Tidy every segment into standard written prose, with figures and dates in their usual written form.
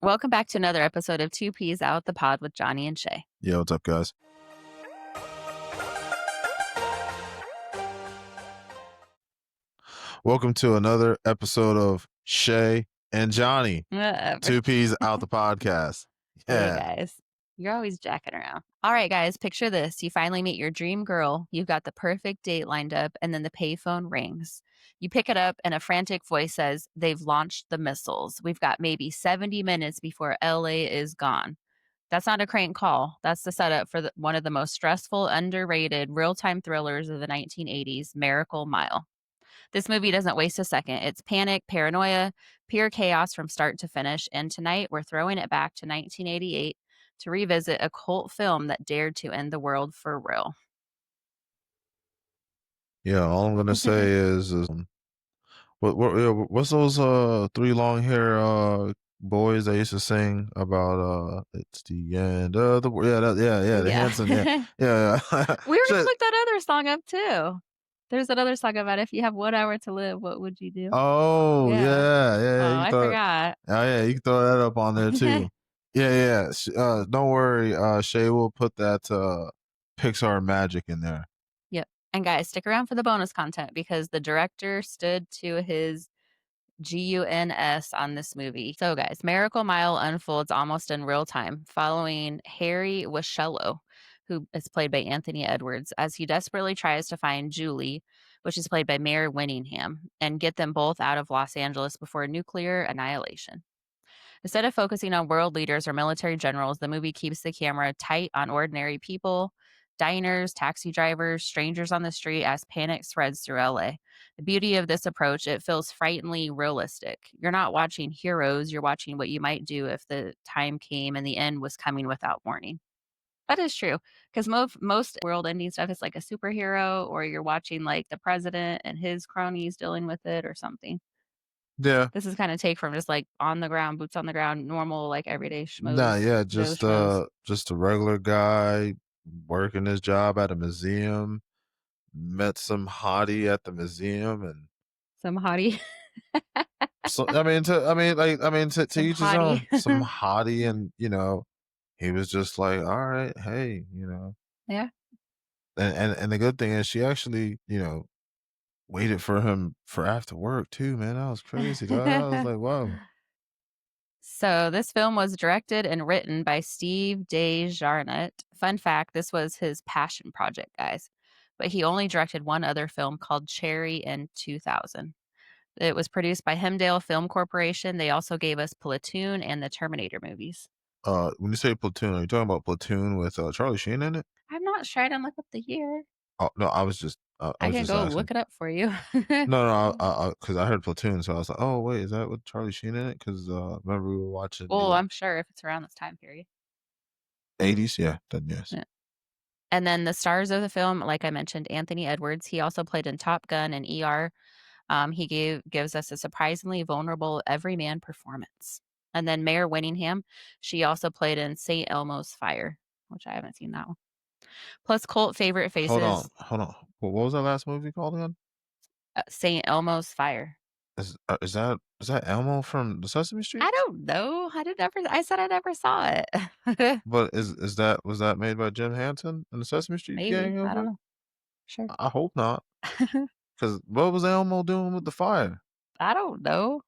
Welcome back to another episode of Two Peas Out the Pod with Johnny and Shay. Yeah, what's up, guys? Welcome to another episode of Shay and Johnny. Whatever. Two Peas Out the Podcast. Hey, Yeah. guys. You're always jacking around. All right, guys, picture this. You finally meet your dream girl. You've got the perfect date lined up, and then the payphone rings. You pick it up, and a frantic voice says, "They've launched the missiles. We've got maybe 70 minutes before LA is gone." That's not a crank call. That's the setup for one of the most stressful, underrated, real-time thrillers of the 1980s, Miracle Mile. This movie doesn't waste a second. It's panic, paranoia, pure chaos from start to finish. And tonight we're throwing it back to 1988 to revisit a cult film that dared to end the world for real. Yeah, all I'm gonna say is what's those three long hair boys that used to sing about it's the end of the world. Yeah, the Hanson, yeah. We were gonna look that other song up too. There's another song about if you have 1 hour to live, what would you do? Oh, yeah. I forgot. Oh, yeah, you can throw that up on there too. Yeah. Don't worry, Shay will put that Pixar magic in there. Yep. And guys, stick around for the bonus content because the director stood to his GUNS on this movie. So, guys, Miracle Mile unfolds almost in real time, following Harry Wieshello, who is played by Anthony Edwards, as he desperately tries to find Julie, which is played by Mare Winningham, and get them both out of Los Angeles before nuclear annihilation. Instead of focusing on world leaders or military generals, the movie keeps the camera tight on ordinary people, diners, taxi drivers, strangers on the street as panic spreads through LA. The beauty of this approach, it feels frighteningly realistic. You're not watching heroes, you're watching what you might do if the time came and the end was coming without warning. That is true, because most world-ending stuff is like a superhero, or you're watching like the president and his cronies dealing with it or something. Yeah. This is kinda take from just, like, on the ground, boots on the ground, normal, like, everyday schmoes. Nah, yeah, Joe schmoes. just a regular guy working his job at a museum, met some hottie at the museum, and Some hottie. so to Some each his own. hottie. Some hottie, and he was just like, all right, hey, Yeah. and the good thing is she actually, waited for him for after work too, man. That was crazy, dog. I was like, wow. So, this film was directed and written by Steve De Jarnatt. Fun fact, this was his passion project, guys, but he only directed one other film called Cherry in 2000. It was produced by Hemdale Film Corporation. They also gave us Platoon and the Terminator movies. When you say Platoon, are you talking about Platoon with Charlie Sheen in it? I'm not sure. I didn't look up the year. Oh no, I was just I can just go asking. look it up for you. No, because I heard Platoon, so I was like, oh wait, is that with Charlie Sheen in it? Because remember we were watching Well, the I'm sure if it's around this time period. 80s, yeah, then yes. Yeah. And then the stars of the film, like I mentioned, Anthony Edwards. He also played in Top Gun and ER. He gives us a surprisingly vulnerable everyman performance. And then Mare Winningham, she also played in St. Elmo's Fire, which I haven't seen that one. Plus cult favorite faces. Hold on. What was that last movie called again? St. Elmo's Fire. Is that Elmo from the Sesame Street? I don't know. I said I never saw it. But was that made by Jim Henson and the Sesame Street Maybe. gang? I don't know. Sure. I hope not. Because what was Elmo doing with the fire? I don't know.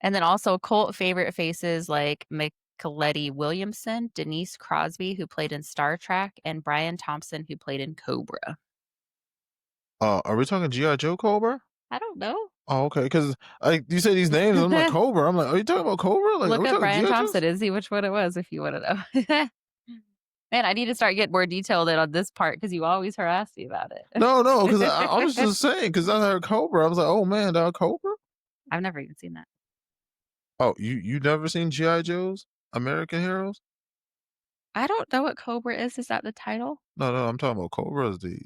And then also cult favorite faces like Micheletti Williamson, Denise Crosby, who played in Star Trek, and Brian Thompson, who played in Cobra. Are we talking G.I. Joe Cobra? I don't know. Oh, okay. Because you say these names, I'm like Cobra. I'm like, are you talking about Cobra? Like, look up Brian Thompson and see which one it was if you want to know. Man, I need to start getting more detailed in on this part because you always harass me about it. No, because I was just saying, because I heard Cobra. I was like, oh man, that Cobra? I've never even seen that. Oh, you never seen G.I. Joe's American Heroes? I don't know what Cobra is. Is that the title? No, I'm talking about Cobra is the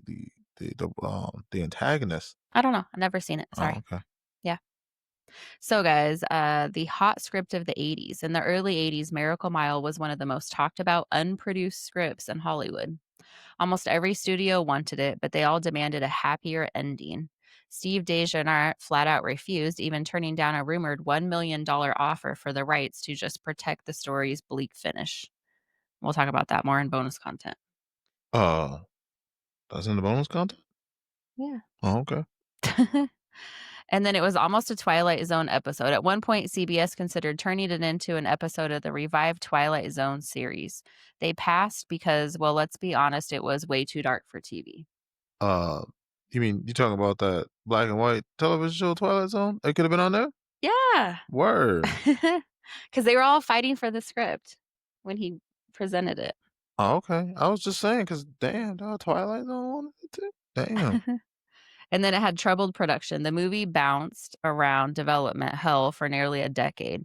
antagonist. I don't know. I've never seen it. Sorry. Oh, okay. Yeah. So, guys, the hot script of the 80s. In the early 80s, Miracle Mile was one of the most talked about unproduced scripts in Hollywood. Almost every studio wanted it, but they all demanded a happier ending. Steve De Jarnatt flat out refused, even turning down a rumored $1 million offer for the rights to just protect the story's bleak finish. We'll talk about that more in bonus content. Uh, that's in the bonus content? Yeah. Oh, okay. And then it was almost a Twilight Zone episode. At one point, CBS considered turning it into an episode of the revived Twilight Zone series. They passed because, well, let's be honest, it was way too dark for TV. Uh, you mean you talking about that black and white television show Twilight Zone? It could have been on there? Yeah. Word. Because they were all fighting for the script when he presented it. Oh, okay. I was just saying, cause damn, dog, Twilight Zone wanted it too? Damn. And then it had troubled production. The movie bounced around development hell for nearly a decade.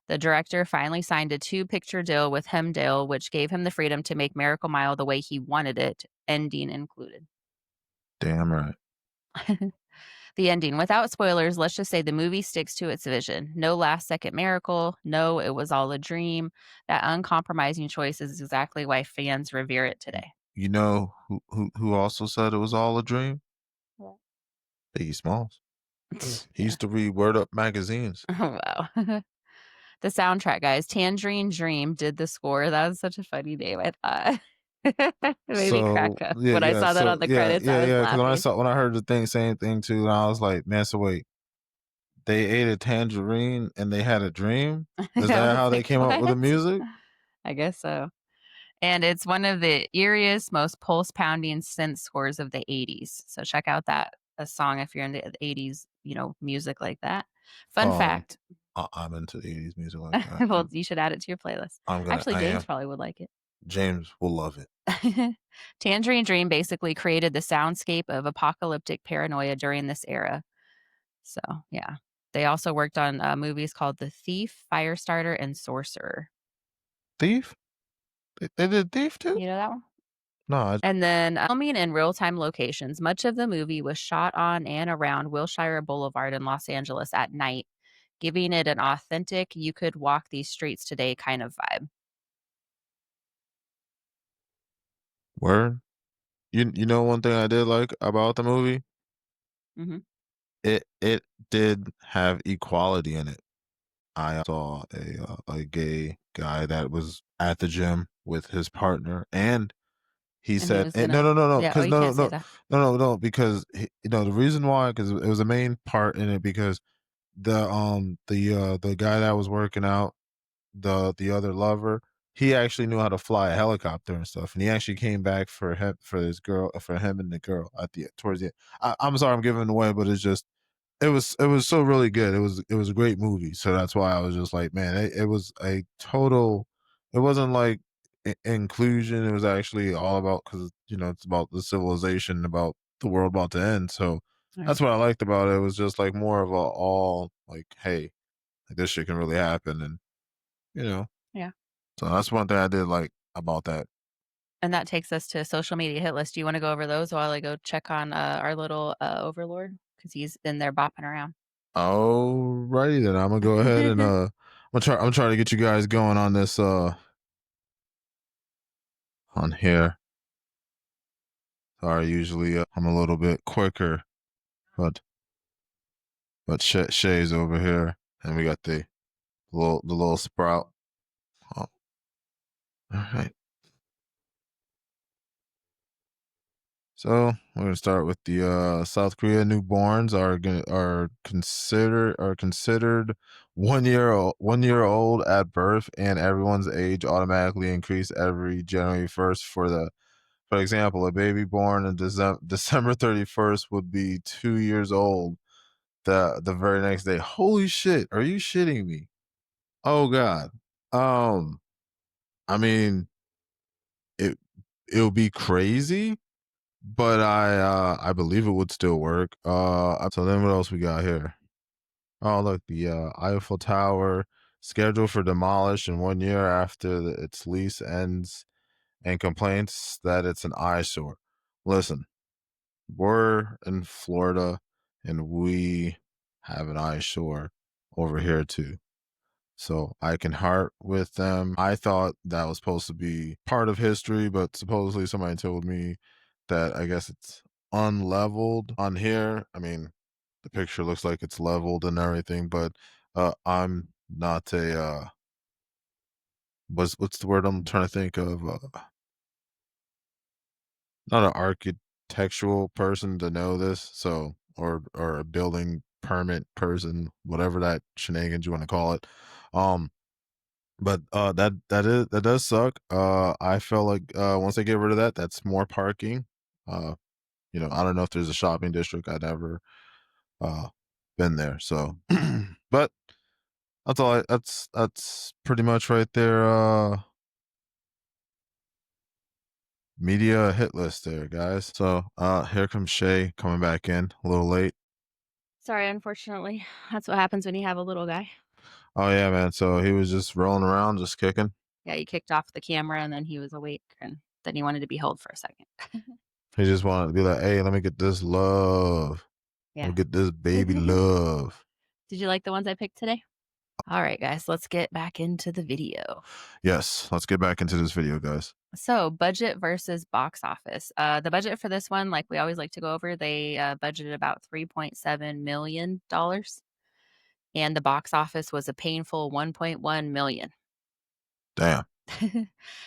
The director finally signed a two-picture deal with Hemdale, which gave him the freedom to make Miracle Mile the way he wanted it, ending included. Damn right. The ending, without spoilers, let's just say the movie sticks to its vision. No last second miracle. No, it was all a dream. That uncompromising choice is exactly why fans revere it Y today. you know who also said it was all a dream? Yeah. Biggie Smalls. He Yeah. used to read Word Up magazines. Oh, wow. The soundtrack, guys. Tangerine Dream did the score. That was such a funny name, I thought. It made me crack So, up. yeah, When I yeah, saw that so on the yeah, credits, yeah, I was yeah. Because laughing. when I heard the thing same thing too, and I was like, "Man, so wait, they ate a tangerine and they had a dream? Is I that was how they like, came up with the "What?" music?" I guess so. And it's one of the eeriest, most pulse-pounding synth scores of the '80s. So check out that a song if you're into the '80s, music like that. Fun Um, fact. I'm into the 80s music like that. Well, you should add it to your playlist. Actually, I James am. probably would like it. James will love it. Tangerine Dream basically created the soundscape of apocalyptic paranoia during this era. So, yeah. They also worked on, movies called The Thief, Firestarter, and Sorcerer. Thief? They did Thief too? You know that one? No, And then, filming in real-time locations, much of the movie was shot on and around Wilshire Boulevard in Los Angeles at night, giving it an authentic, you could walk these streets today kind of vibe. word. You know one thing I did like about the movie? Mhm. It did have equality in it. I saw a gay guy that was at the gym with his partner, and he And he said, was no, gonna no, no, no, yeah, oh, because you can't say that. no, because the reason why, because it was a main part in it, because the guy that was working out, the other lover, he actually knew how to fly a helicopter and stuff, and he actually came back for him and the girl at the towards the end. I'm sorry, I'm giving it away, but it's just it was so really good. It was a great movie. So that's why I was just like, man, it was a total. It wasn't like inclusion. It was actually all about, because it's about the civilization, about the world about to end. So that's Right. what I liked about it. It was just like more of a all like, hey, like this shit can really happen, and you know. Yeah. So that's one thing I did like about that. And that takes us to social media hit list. Do you wanna go over those while I go check on, our little, overlord? Because he's in there bopping around. Alrighty then, I'm gonna go ahead and I'm trying to get you guys going on this on here. Sorry, usually I'm a little bit quicker, but Shay's over here, and we got the little sprout. Oh, all right. So we're gonna start with the South Korea newborns are considered 1 year old at birth, and everyone's age automatically increase every January 1st. For example, a baby born on December 31st would be 2 years old the very next day. Holy shit! Are you shitting me? Oh god. Um, I mean, it it'll be crazy, but I believe it would still work. So then what else we got here? Oh, look, the Eiffel Tower scheduled for demolish in 1 year after its lease ends, and complaints that it's an eyesore. Listen, we're in Florida, and we have an eyesore over here too. So I can heart with them. I thought that was supposed to be part of history, but supposedly somebody told me that I guess it's unleveled on here. I mean, the picture looks like it's leveled and everything, but, I'm not a, what's the word I'm trying to think of? Not an architectural person to know this, so or a building permit person, whatever that shenanigans you wanna call it. Um, but, that does suck. I felt like, once they get rid of that, that's more parking. Uh, I don't know if there's a shopping district. I never, uh, been there, so but that's pretty much right there, media hit list there, guys. So, here comes Shay coming back in a little late. Sorry, unfortunately, that's what happens when you have a little guy. Oh yeah, man. So he was just rolling around, just kicking. Yeah, he kicked off the camera and then he was awake and then he wanted to be held for a second. He just wanted to be like, "Hey, let me get this love. Let me Yeah. get this baby love." Did you like the ones I picked today? All right, guys, let's get back into the video. Yes, let's get back into this video, guys. So, budget versus box office. The budget for this one, like we always like to go over, they budgeted about $3.7 million, and the box office was a painful 1.1 million. Damn.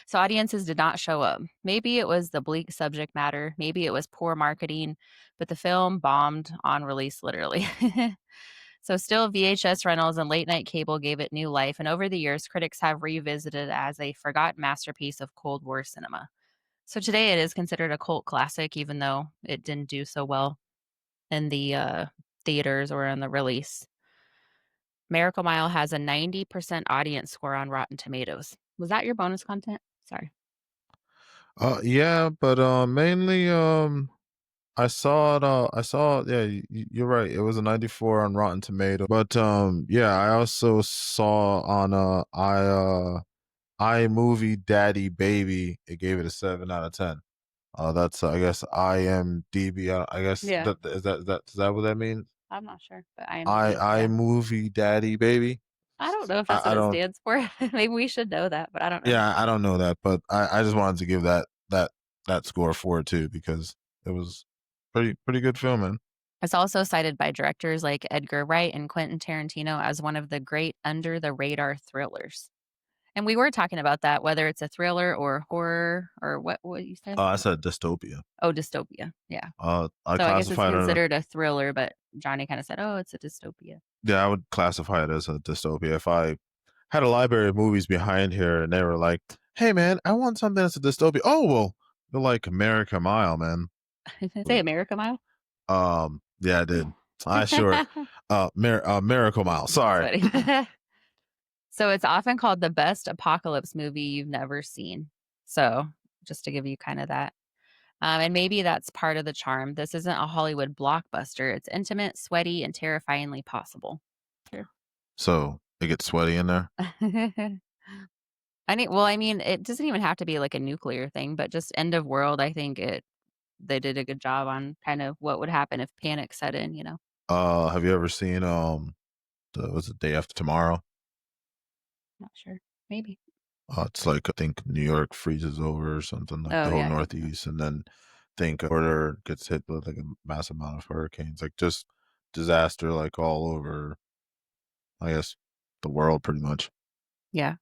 So, audiences did not show up. Maybe it was the bleak subject matter, maybe it was poor marketing, but the film bombed on release, literally. So, still, VHS rentals and late night cable gave it new life, and over the years, critics have revisited it as a forgotten masterpiece of Cold War cinema. So today it is considered a cult classic, even though it didn't do so well in the theaters or in the release. Miracle Mile has a 90% audience score on Rotten Tomatoes. Was that your bonus content? Sorry. Yeah, but mainly, I saw it. Yeah, you're right. It was a 94 on Rotten Tomato. But yeah, I also saw on iMovie Daddy Baby, it gave it a 7 out of 10. That's, I guess, IMDb. I guess Yeah. is that what that means? I'm not sure, but IMDb, yeah. iMovie Daddy Baby. I don't know if that's what I it don't. stands for. Maybe we should know that, but I don't know. Yeah, I don't know that, but I just wanted to give that score for it too because it was pretty good film, man. It's also cited by directors like Edgar Wright and Quentin Tarantino as one of the great under the radar thrillers. And we were talking about that, whether it's a thriller or horror or what you said? I said dystopia. Oh, dystopia, yeah. I So I guess it's classified it under. considered a thriller, but Johnny kinda said, "Oh, it's a dystopia." Yeah, I would classify it as a dystopia. If I had a library of movies behind here and they were like, "Hey, man, I want something that's a dystopia." Oh well, you're like America Mile, man. Say But, America Mile? yeah, I did. I sure. Miracle Mile. That's Sorry. funny. So it's often called the best apocalypse movie you've never seen. So, just to give you kinda that. And maybe that's part of the charm. This isn't a Hollywood blockbuster. It's intimate, sweaty, and terrifyingly possible. Sure. So it gets sweaty in there. I mean, it doesn't even have to be like a nuclear thing, but just end of world, I think they did a good job on kind of what would happen if panic set in, you know? Have you ever seen was it Day After Tomorrow? Not sure. Maybe. It's like I think New York freezes over or something like Oh, the whole yeah, I think so. Northeast, and then think Florida gets hit with like a massive amount of hurricanes, like just disaster, like all over. I guess the world, pretty much. Yeah.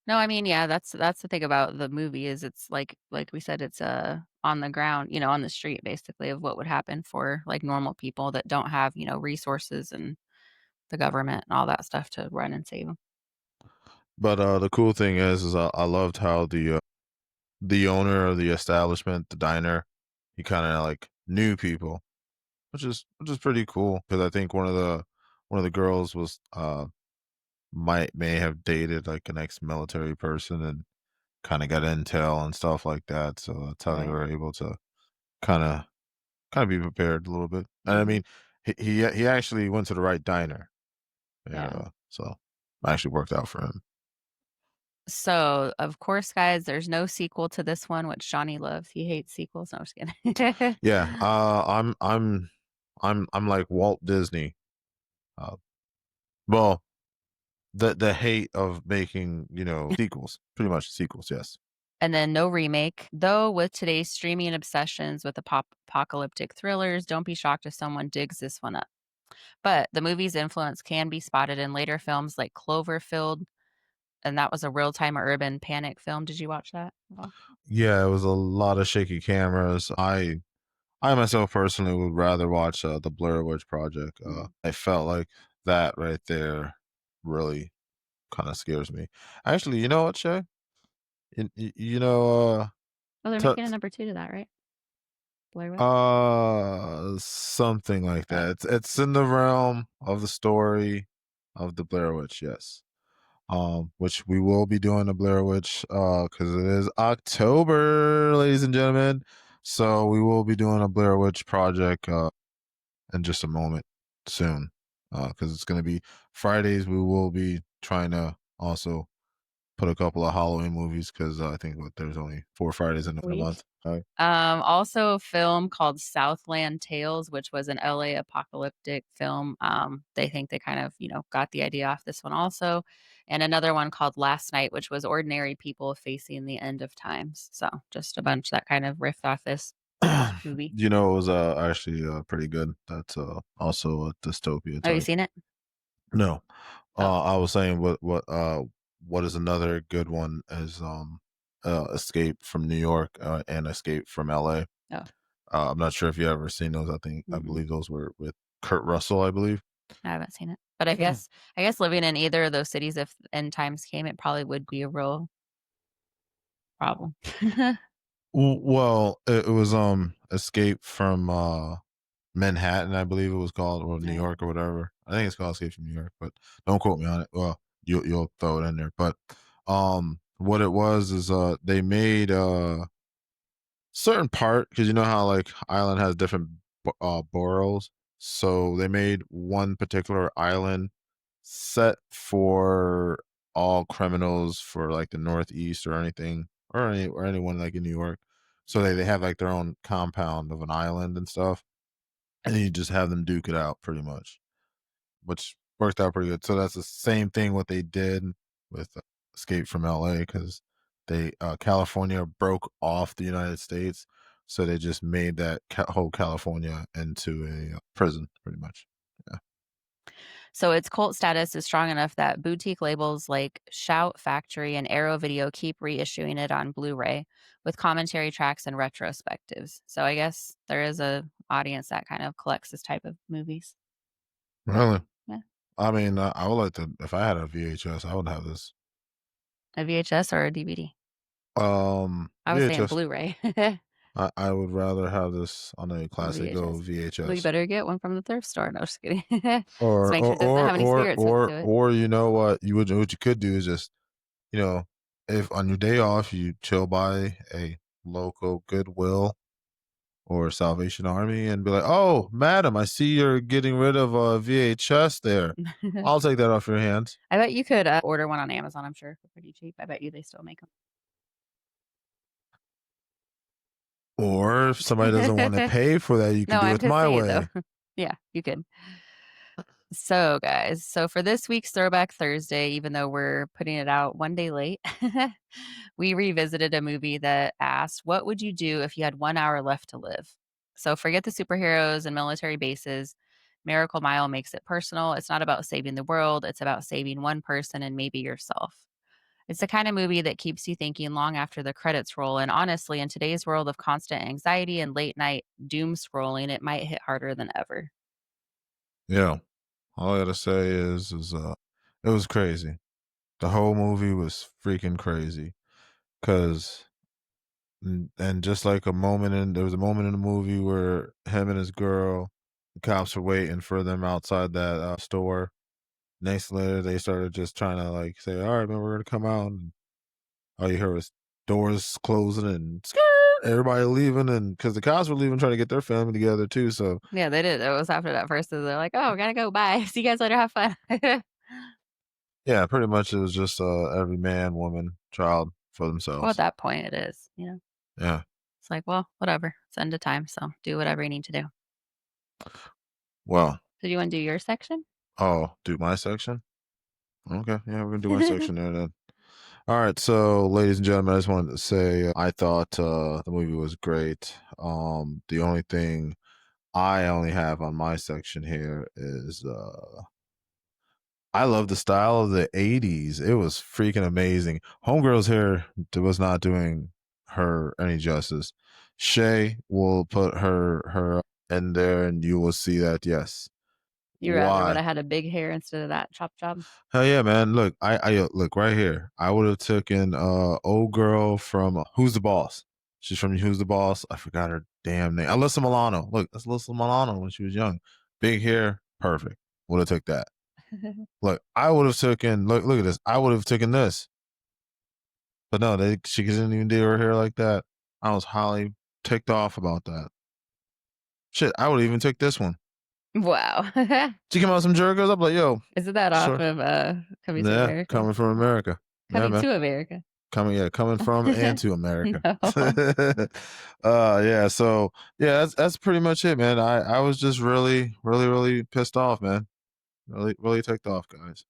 No, I mean, yeah, that's the thing about the movie is it's like we said, it's, on the ground, on the street basically of what would happen for, like, normal people that don't have, resources and the government and all that stuff to run and save them. But the cool thing is I loved how the owner of the establishment, the diner, he kind of like knew people, which is pretty cool because I think one of the girls was may have dated like an ex-military person and kind of got intel and stuff like that. So that's how they Right. were able to kind of kind of be prepared a little bit. And I Mhm. mean, he actually went to the right diner. Yeah. Yeah, so actually worked out for him. So, of course, guys, there's no sequel to this one, which Johnny loves. He hates sequels. No, I'm just kidding. Yeah, I'm like Walt Disney. Uh, well, the hate of making sequels, pretty much sequels. Yes. And then no remake. Though with today's streaming obsessions with the apocalyptic thrillers, don't be shocked if someone digs this one up. But the movie's influence can be spotted in later films like Cloverfield, and that was a real-time urban panic film. Did you watch that at all? Yeah, it was a lot of shaky cameras. I myself personally would rather watch the Blair Witch Project. Mm. I felt like that right there really kind of scares me. Actually, you know what, Shay? You know, Oh, they're t- making a number 2 to that, right? Blair Witch? something like Oh, that. It's in the realm of the story of the Blair Witch, yes. Which we will be doing the Blair Witch, because it is October, ladies and gentlemen. So we will be doing a Blair Witch project in just a moment soon. Because it's gonna be Fridays. We will be trying to also put a couple of Halloween movies because I think there's only 4 Fridays in a week. month. Right? Also a film called Southland Tales, which was an LA apocalyptic film. They think they kind of, got the idea off this one also. And another one called Last Night, which was ordinary people facing the end of times. So just a bunch that kind of riffed off this movie. You know, it was actually pretty good. That's also a dystopia Have you type. seen it? No, Oh, I was saying what is another good one is Escape from New York and Escape from LA. oh, I'm not sure if you ever seen those. I mm-mm, believe those were with Kurt Russell, I believe. I haven't seen it. But I guess living in either of those cities, if end times came, it probably would be a real problem. Well, it was Escape from Manhattan, I believe it was called, or New Yeah. York or whatever. I think it's called Escape from New York, but don't quote me on it. Well, you'll throw it in there. But what it was is they made certain part because you know how like island has different boroughs, so they made one particular island set for all criminals for like the Northeast or anything or anyone like in New York. So they have like their own compound of an island and stuff, and you just have them duke it out pretty much, which worked out pretty good. So that's the same thing what they did with Escape from LA because they California broke off the United States, so they just made that whole California into a prison, pretty much. Yeah. So its cult status is strong enough that boutique labels like Shout Factory and Arrow Video keep reissuing it on Blu-ray with commentary tracks and retrospectives. So I guess there is a audience that kind of collects this type of movies. Really? Yeah. I mean, I would like to. If I had a VHS, I would have this. A VHS or a DVD. I was saying VHS. Blu-ray. I would rather have this on a Oh, classic go VHS. Well, you VHS. better get one from the thrift store. No, just kidding. Just make sure it doesn't have any spirits hooked to it. Or you know what you could do is just you know if on your day off you chill by a local Goodwill or Salvation Army and be like, oh, madam, I see you're getting rid of a VHS there. I'll take that off your hands. I bet you could order one on Amazon, I'm sure, for pretty cheap. I bet you they still make Or if somebody doesn't want to them. pay for that, you can No, do I'm it just my saying though. way. Yeah, you could. So, guys, for this week's Throwback Thursday, even though we're putting it out one day late, we revisited a movie that asked, what would you do if you had 1 hour left to live? So, forget the superheroes and military bases. Miracle Mile makes it personal. It's not about saving the world, it's about saving one person and maybe yourself. It's the kind of movie that keeps you thinking long after the credits roll. And honestly, in today's world of constant anxiety and late night doom scrolling, it might hit harder than ever. Yeah. All I gotta say is it was crazy. The whole movie was freaking crazy. Cause and just like there was a moment in the movie where him and his girl, the cops were waiting for them outside that store. Next later, they started just trying to like say, "All right, man, we're gonna come out." And all you heard was doors closing and everybody leaving, and because the cops were leaving, trying to get their family together too. So Yeah, they did. It was after that first, they're like, "Oh, gotta go. Bye. See you guys later. Have fun." yeah, pretty much it was just every man, woman, child for Well, at themselves. that point, it is. Yeah. It's like, well, whatever. It's end of time, so do whatever you need to do. Well, So, do you want to do your section? oh, do my section. Okay, yeah, we're gonna do my section there then. All right, so ladies and gentlemen, I just wanted to say I thought the movie was great. The only thing I only have on my section here is I love the style of the 80s. It was freaking amazing. Homegirl's hair was not doing her any justice. Shay will put her in there and you will see that yes. You rather would Why? have had a big hair instead of that chop job? Hell yeah, man. Look, I look right here. I would have taken old girl from Who's the Boss. She's from Who's the Boss. I forgot her damn name. Alyssa Milano. Look, that's Alyssa Milano when she was young. Big hair, perfect. Would have took that. Look, I would have taken look at this. I would have taken this. But no, she didn't even do her hair like that. I was highly ticked off about that. Shit, I would even take this one. Wow. She came out with some jerkers. I'm like, yo, Isn't that off sure. of, Coming to Yeah, America? coming from America. Yeah, Coming man. to America. Coming from and to America. No. Yeah, so yeah, that's pretty much it, man. I was just really pissed off, man. Really ticked off, guys.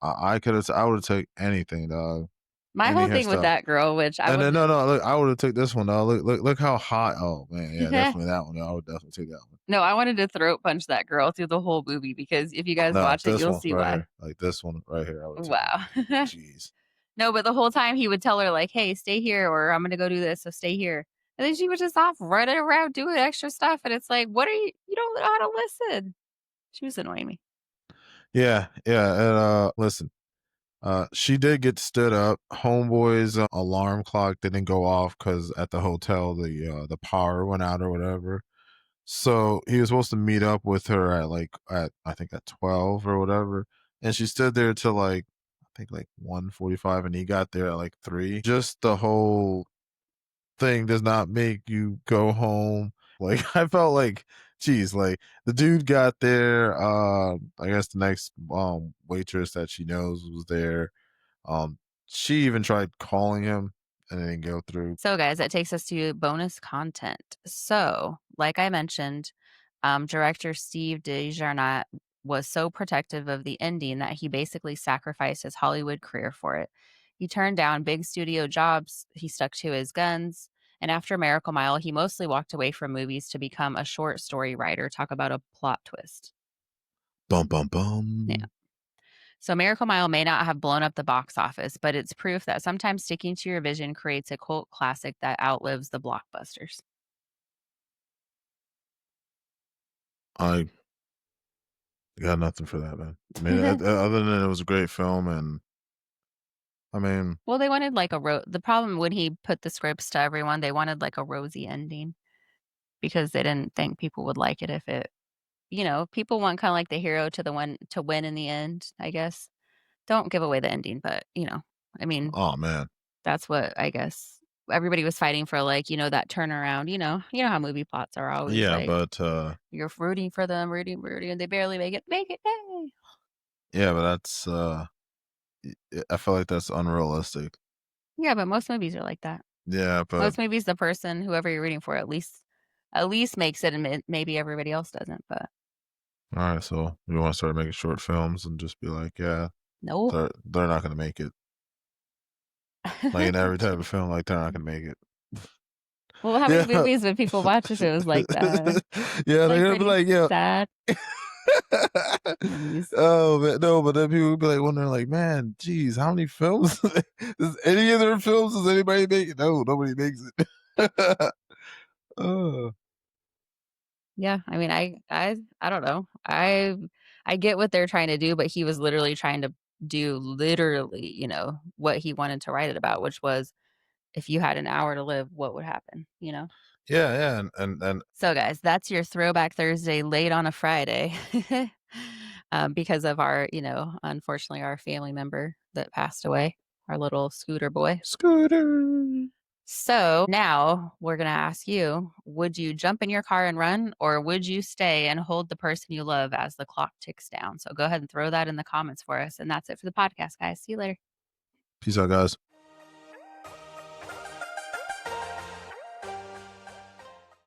I would have took anything, dog. My Any whole thing with hairstyle. that girl, which I And then would no, look, I would have took this one, dog. Look how hot. Oh man, yeah, definitely that one. I would definitely take that one. no, I wanted to throat punch that girl through the whole movie because if you guys No, watch it, this you'll one see right why. here. Like this one right here, I would have taken. Wow. Jeez. No, but the whole time he would tell her like, "Hey, stay here," or "I'm gonna go do this, so stay here." And then she was just off running around doing extra stuff, and it's like, "What are you? You don't know how to listen." She was annoying me. Yeah, yeah. And listen, she did get stood up. Homeboy's alarm clock didn't go off because at the hotel the power went out or whatever. So he was supposed to meet up with her at at I think at 12 or whatever, and she stood there till I think like 1:45, and he got there at like 3. Just the whole thing does not make you go home. Like I felt like, geez, like the dude got there. I guess the next waitress that she knows was there. Um, she even tried calling him and it didn't go through. So, guys, that takes us to bonus content. So, like I mentioned, director Steve De Jarnatt was so protective of the ending that he basically sacrificed his Hollywood career for it. He turned down big studio jobs, he stuck to his guns, and after Miracle Mile, he mostly walked away from movies to become a short story writer. Talk about a plot twist. Bum bum Yeah. bum. So, Miracle Mile may not have blown up the box office, but it's proof that sometimes sticking to your vision creates a cult classic that outlives the blockbusters. I got nothing for that, man. I mean, other than it was a great film, and I mean, Well, they wanted like the problem when he put the scripts to everyone, they wanted like a rosy ending because they didn't think people would like it if it people want kinda like the hero to the one to win in the end, I guess. Don't give away the ending, but, I mean, oh man, that's what I guess everybody was fighting for, like, that turnaround, how movie plots are always yeah, like, but you're rooting for them, rooting, and they barely make it, yay. yeah, but that's I feel like that's unrealistic. Yeah, but most movies are like that. Yeah, but Most movies, the person, whoever you're rooting for, at least makes it, and maybe everybody else doesn't, but all right, so we want to start making short films and just be like, yeah, no. they're not gonna make it. Like in every type of film, like they're not gonna make it. Well, how many Yeah. movies would people watch if it was like that? Yeah, they're Like, gonna be pretty like, yo. sad movies. Oh man, no, but then people would be like wondering, like, man, geez, how many films? Does any of their films does anybody make it? No, nobody makes it. Oh. Yeah, I mean, I don't know. I get what they're trying to do, but he was literally trying to do literally, what he wanted to write it about, which was if you had an hour to live, what would happen? Yeah, yeah, and So, guys, that's your Throwback Thursday late on a Friday. Because of unfortunately, our family member that passed away, our little scooter boy. Scooter. So now we're going to ask you, would you jump in your car and run, or would you stay and hold the person you love as the clock ticks down? So go ahead and throw that in the comments for us. And that's it for the podcast, guys. See you later. Peace out, guys.